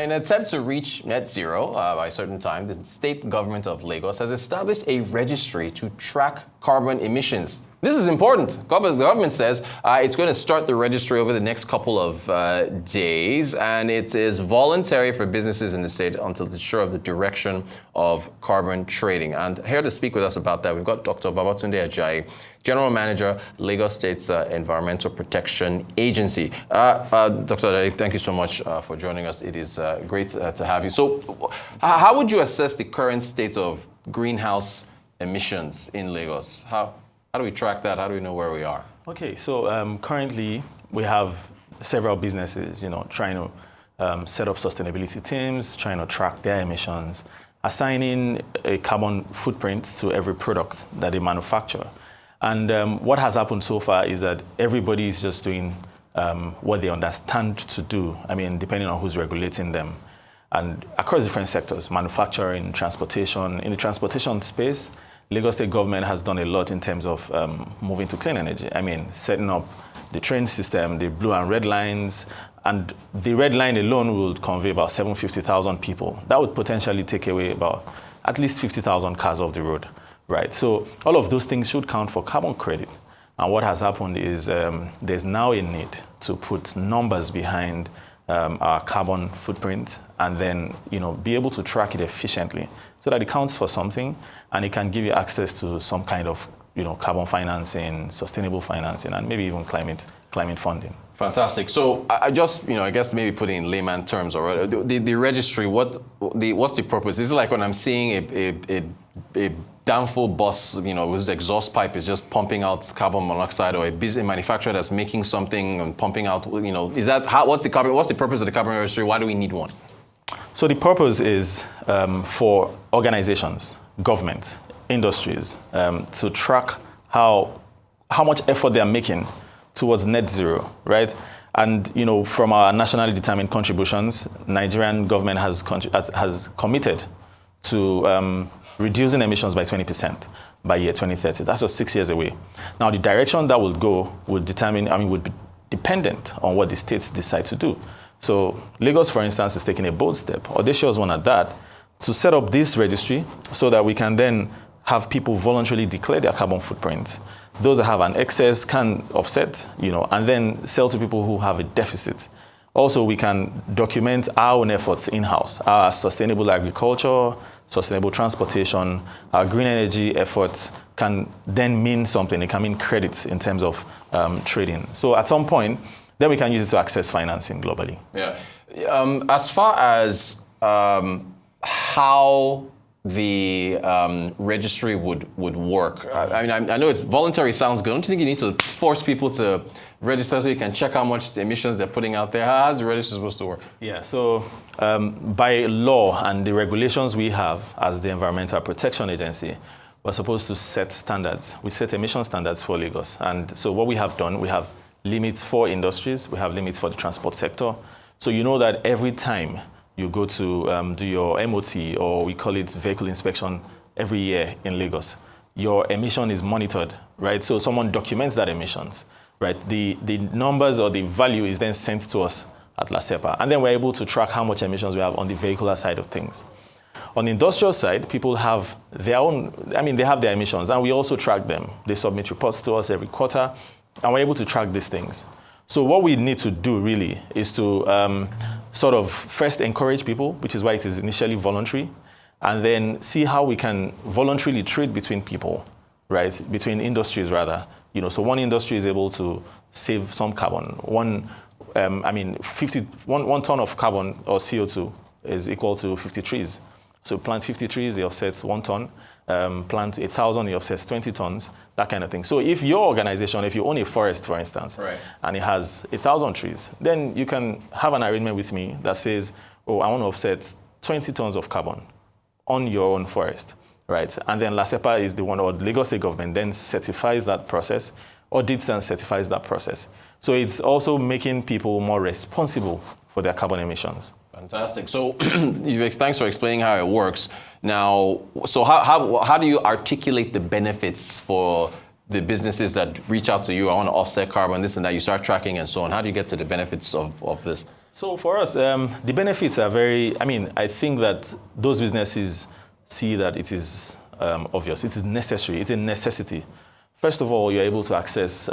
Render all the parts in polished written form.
in an attempt to reach net zero by a certain time, the state government of Lagos has established a registry to track carbon emissions. This is important. The government says it's going to start the registry over the next couple of days, and it is voluntary for businesses in the state until it's sure of the direction of carbon trading. And here to speak with us about that, we've got Dr. Babatunde Ajayi, General Manager, Lagos State's Environmental Protection Agency. Dr. Ajayi, thank you so much for joining us. It is great to have you. So how would you assess the current state of greenhouse emissions in Lagos? How do we track that? How do we know where we are? Okay, so currently we have several businesses, trying to set up sustainability teams, trying to track their emissions, assigning a carbon footprint to every product that they manufacture. And what has happened so far is that everybody is just doing what they understand to do. I mean, depending on who's regulating them. And across different sectors, manufacturing, transportation. In the transportation space, Lagos State government has done a lot in terms of moving to clean energy. I mean, setting up the train system, the blue and red lines, and the red line alone would convey about 750,000 people. That would potentially take away about at least 50,000 cars off the road, right? So all of those things should count for carbon credit. And what has happened is there's now a need to put numbers behind our carbon footprint and then be able to track it efficiently so that it counts for something and it can give you access to some kind of carbon financing, sustainable financing, and maybe even climate funding. Fantastic. So I just, I guess maybe put it in layman terms, or the registry, what's the purpose? Is it like when I'm seeing a downfall bus, whose exhaust pipe is just pumping out carbon monoxide, or a business manufacturer that's making something and pumping out, is that what's the purpose of the carbon registry? Why do we need one? So the purpose is for organizations, government, industries to track how much effort they are making towards net zero, right? And from our nationally determined contributions, Nigerian government has committed to reducing emissions by 20% by year 2030. That's just 6 years away. Now, the direction that will go would be dependent on what the states decide to do. So Lagos, for instance, is taking a bold step, audacious one at that, to set up this registry so that we can then have people voluntarily declare their carbon footprint. Those that have an excess can offset, and then sell to people who have a deficit. Also, we can document our own efforts in-house, our sustainable agriculture, sustainable transportation, our green energy efforts can then mean something. It can mean credits in terms of trading. So at some point, then we can use it to access financing globally. Yeah. As far as how the registry would work, I know it's voluntary, sounds good. Don't you think you need to force people to register so you can check how much emissions they're putting out there? How's the registry supposed to work? Yeah, so by law and the regulations we have as the Environmental Protection Agency, we're supposed to set standards. We set emission standards for Lagos. And so what we have done, we have limits for industries, we have limits for the transport sector. So you know that every time you go to do your MOT, or we call it vehicle inspection, every year in Lagos, your emission is monitored, right? So someone documents that emissions, right? The numbers or the value is then sent to us at LASEPA, and then we're able to track how much emissions we have on the vehicular side of things. On the industrial side, people have their own, they have their emissions, and we also track them. They submit reports to us every quarter, and we're able to track these things. So what we need to do really is to sort of first encourage people, which is why it is initially voluntary, and then see how we can voluntarily trade between people, right? Between industries rather. So one industry is able to save some carbon. One ton of carbon or CO2 is equal to 50 trees. So plant 50 trees, it offsets 1 ton. Plant 1,000, it offsets 20 tons, that kind of thing. So if your organization, if you own a forest, for instance, right, and it has 1,000 trees, then you can have an arrangement with me that says, I want to offset 20 tons of carbon on your own forest, right? And then LASEPA is the one, or the Lagos State government then certifies that process, audits and certifies that process. So it's also making people more responsible for their carbon emissions. Fantastic. So thanks for explaining how it works. Now, so how do you articulate the benefits for the businesses that reach out to you? I want to offset carbon, this and that. You start tracking and so on. How do you get to the benefits of this? So for us, the benefits are very, I think that those businesses see that it is obvious, it is necessary, it's a necessity. First of all, you're able to access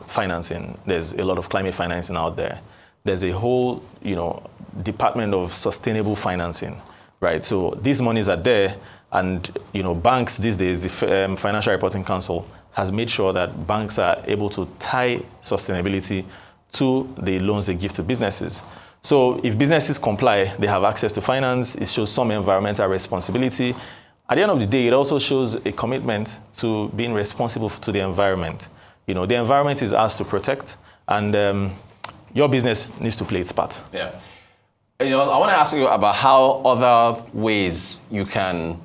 financing. There's a lot of climate financing out there. There's a whole, department of sustainable financing, right? So these monies are there, and banks these days, the Financial Reporting Council has made sure that banks are able to tie sustainability to the loans they give to businesses. So if businesses comply, they have access to finance. It shows some environmental responsibility. At the end of the day, it also shows a commitment to being responsible to the environment. The environment is ours to protect, and your business needs to play its part. Yeah. I want to ask you about how other ways you can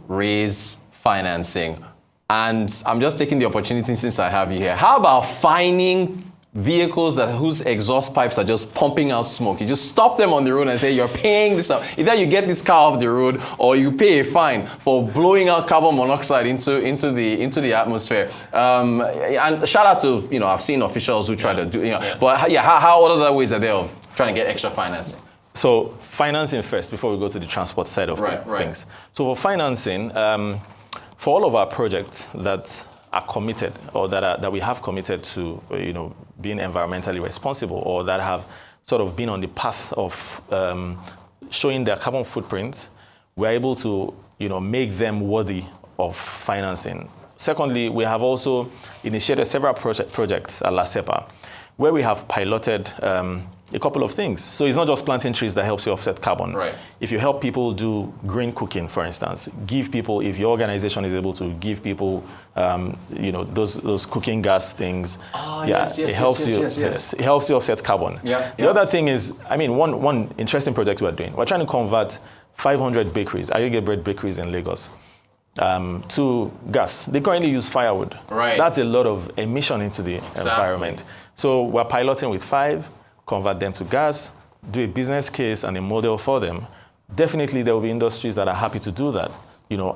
raise financing. And I'm just taking the opportunity since I have you here. How about fining vehicles whose exhaust pipes are just pumping out smoke? You just stop them on the road and say, you're paying this out. Either you get this car off the road or you pay a fine for blowing out carbon monoxide into the atmosphere. And shout out to, I've seen officials who try to do, but how other ways are there of trying to get extra financing? So financing first before we go to the transport side of things. So for financing, for all of our projects that are committed or that we have committed to, being environmentally responsible, or that have sort of been on the path of showing their carbon footprint, we're able to, make them worthy of financing. Secondly, we have also initiated several projects at LASEPA, where we have piloted a couple of things. So it's not just planting trees that helps you offset carbon. Right. If you help people do green cooking, for instance, give people, if your organization is able to give people, those cooking gas things, it helps you offset carbon. Yeah. The other thing is, one interesting project we're doing, we're trying to convert 500 bakeries, aggregate bread bakeries in Lagos, to gas. They currently use firewood. Right. That's a lot of emission into the environment. So we're piloting with 5, convert them to gas, do a business case and a model for them. Definitely there will be industries that are happy to do that,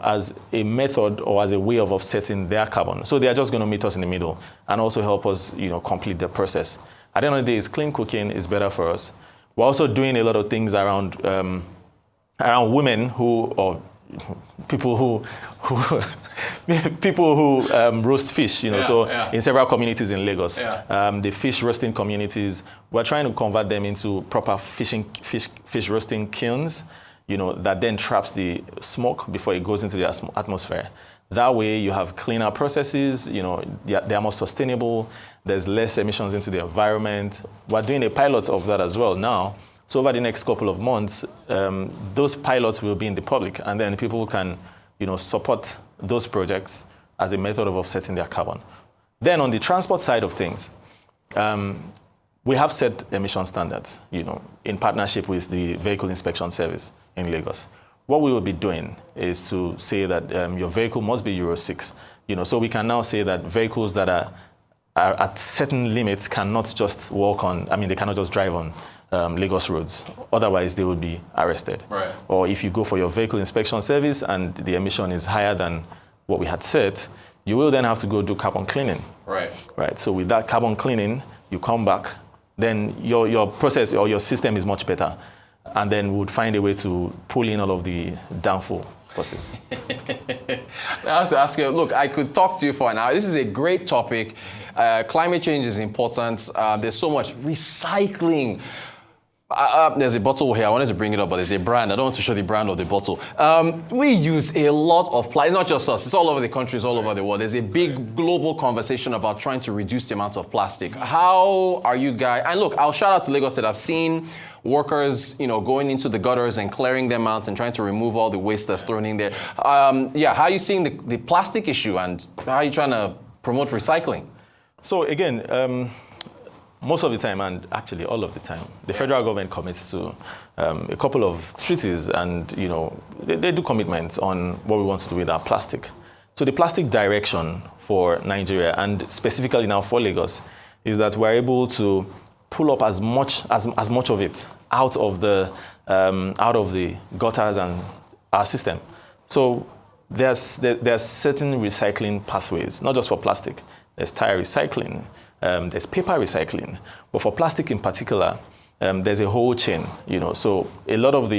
as a method or as a way of offsetting their carbon. So they are just going to meet us in the middle and also help us, complete the process. At the end of the day, it's clean cooking is better for us. We're also doing a lot of things around women or people who roast fish, in several communities in Lagos, the fish roasting communities, we're trying to convert them into proper fish roasting kilns, that then traps the smoke before it goes into the atmosphere. That way you have cleaner processes, they are more sustainable, there's less emissions into the environment. We're doing a pilot of that as well now. So over the next couple of months, those pilots will be in the public, and then people can, support those projects as a method of offsetting their carbon. Then on the transport side of things, we have set emission standards, in partnership with the Vehicle Inspection Service in Lagos. What we will be doing is to say that your vehicle must be Euro 6. So we can now say that vehicles that are at certain limits cannot just they cannot just drive on Lagos roads. Otherwise, they would be arrested. Right. Or if you go for your vehicle inspection service and the emission is higher than what we had set, you will then have to go do carbon cleaning. Right. Right. So with that carbon cleaning, you come back, then your process or your system is much better. And then we would find a way to pull in all of the downfall process. I have to ask you, look, I could talk to you for an hour. This is a great topic. Climate change is important. There's so much recycling. There's a bottle here. I wanted to bring it up, but there's a brand. I don't want to show the brand of the bottle. We use a lot of plastic. It's not just us. It's all over the country. It's all over the world. There's a big global conversation about trying to reduce the amount of plastic. How are you guys? And look, I'll shout out to Lagos that I've seen workers, going into the gutters and clearing them out and trying to remove all the waste that's thrown in there. How are you seeing the plastic issue, and how are you trying to promote recycling? So again, most of the time, and actually all of the time, the federal government commits to a couple of treaties, and they do commitments on what we want to do with our plastic. So the plastic direction for Nigeria, and specifically now for Lagos, is that we're able to pull up as much of it out of the gutters and our system. So there's certain recycling pathways, not just for plastic. There's tire recycling, there's paper recycling. But for plastic in particular, there's a whole chain, So a lot of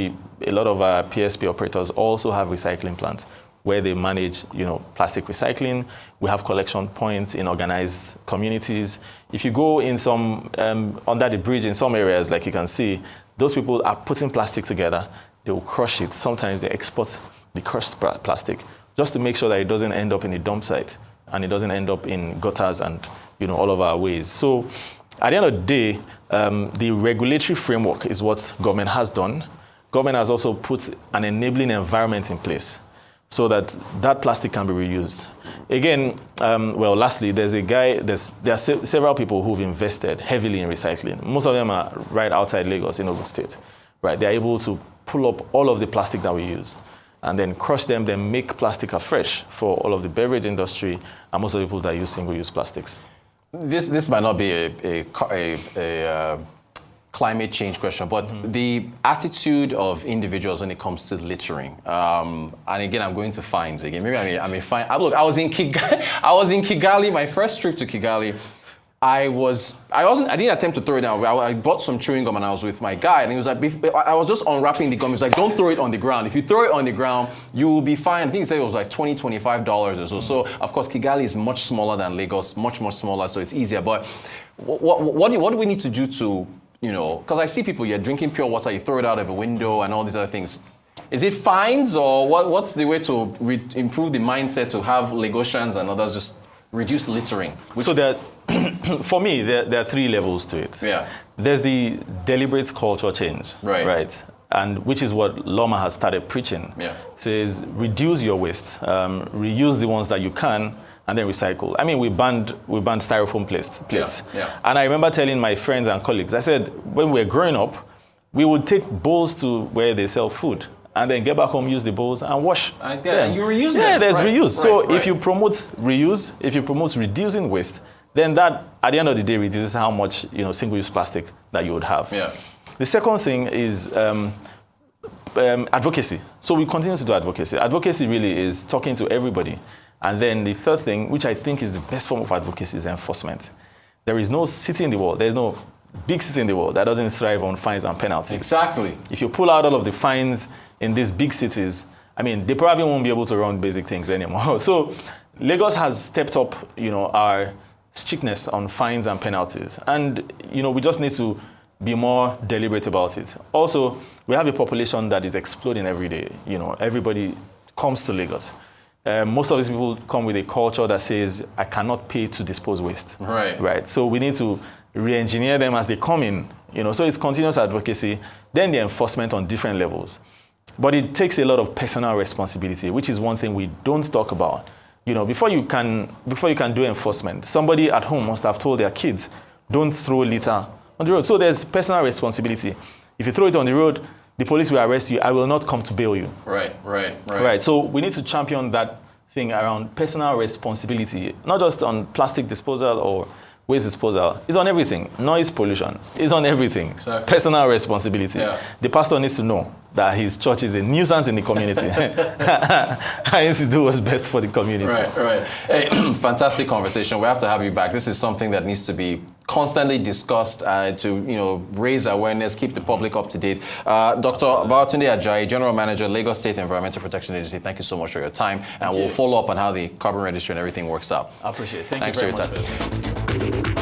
our PSP operators also have recycling plants where they manage, plastic recycling. We have collection points in organized communities. If you go in some, under the bridge in some areas, like you can see, those people are putting plastic together. They will crush it. Sometimes they export the crushed plastic just to make sure that it doesn't end up in the dump site and it doesn't end up in gutters and, all of our ways. So at the end of the day, the regulatory framework is what government has done. Government has also put an enabling environment in place so that plastic can be reused. Again, lastly, there are several people who've invested heavily in recycling. Most of them are right outside Lagos in Ogun State. Right, they're able to pull up all of the plastic that we use and then crush them, then make plastic afresh for all of the beverage industry and most of the people that use single-use plastics. This might not be a climate change question, but the attitude of individuals when it comes to littering, and again, I'm going to fines again. Maybe I may fine. Look, I was in Kigali. My first trip to Kigali, I didn't attempt to throw it down. I bought some chewing gum and I was with my guy, and he was like, I was just unwrapping the gum. He was like, don't throw it on the ground. If you throw it on the ground, you will be fined. I think he said it was like $20, $25 or so. So of course, Kigali is much smaller than Lagos, much smaller, so it's easier. But what do we need to do to, because I see people, you're drinking pure water, you throw it out of a window and all these other things. Is it fines, or what's the way to improve the mindset to have Lagosians and others just reduce littering? So for me, there are three levels to it. Yeah. There's the deliberate culture change, right? And which is what Loma has started preaching. Yeah. It says reduce your waste, reuse the ones that you can, and then recycle. I mean, we banned styrofoam plates. Yeah. And I remember telling my friends and colleagues, I said, when we were growing up, we would take bowls to where they sell food, and then get back home, use the bowls, and wash. And you reuse them. Yeah, there's reuse. So if you promote reuse, if you promote reducing waste, then that, at the end of the day, reduces how much single-use plastic that you would have. Yeah. The second thing is advocacy. So we continue to do advocacy. Advocacy really is talking to everybody. And then the third thing, which I think is the best form of advocacy, is enforcement. There is no city in the world, there's no big city in the world that doesn't thrive on fines and penalties. Exactly. If you pull out all of the fines in these big cities, I mean, they probably won't be able to run basic things anymore. So Lagos has stepped up, our strictness on fines and penalties. And, we just need to be more deliberate about it. Also, we have a population that is exploding every day. Everybody comes to Lagos. Most of these people come with a culture that says, I cannot pay to dispose waste. Right. So we need to re-engineer them as they come in. So it's continuous advocacy, then the enforcement on different levels. But it takes a lot of personal responsibility, which is one thing we don't talk about. Before you can do enforcement, somebody at home must have told their kids, don't throw litter on the road. So there's personal responsibility. If you throw it on the road, the police will arrest you. I will not come to bail you. Right. So we need to champion that thing around personal responsibility, not just on plastic disposal or waste disposal. It's on everything. Noise pollution. It's on everything. Exactly. Personal responsibility. Yeah. The pastor needs to know that his church is a nuisance in the community. He needs to do what's best for the community. Right. Hey, fantastic conversation. We have to have you back. This is something that needs to be constantly discussed to raise awareness, keep the public up to date. Dr. Babatunde Ajayi, General Manager, Lagos State Environmental Protection Agency, thank you so much for your time. And we'll follow up on how the carbon registry and everything works out. I appreciate it. Thanks for your time.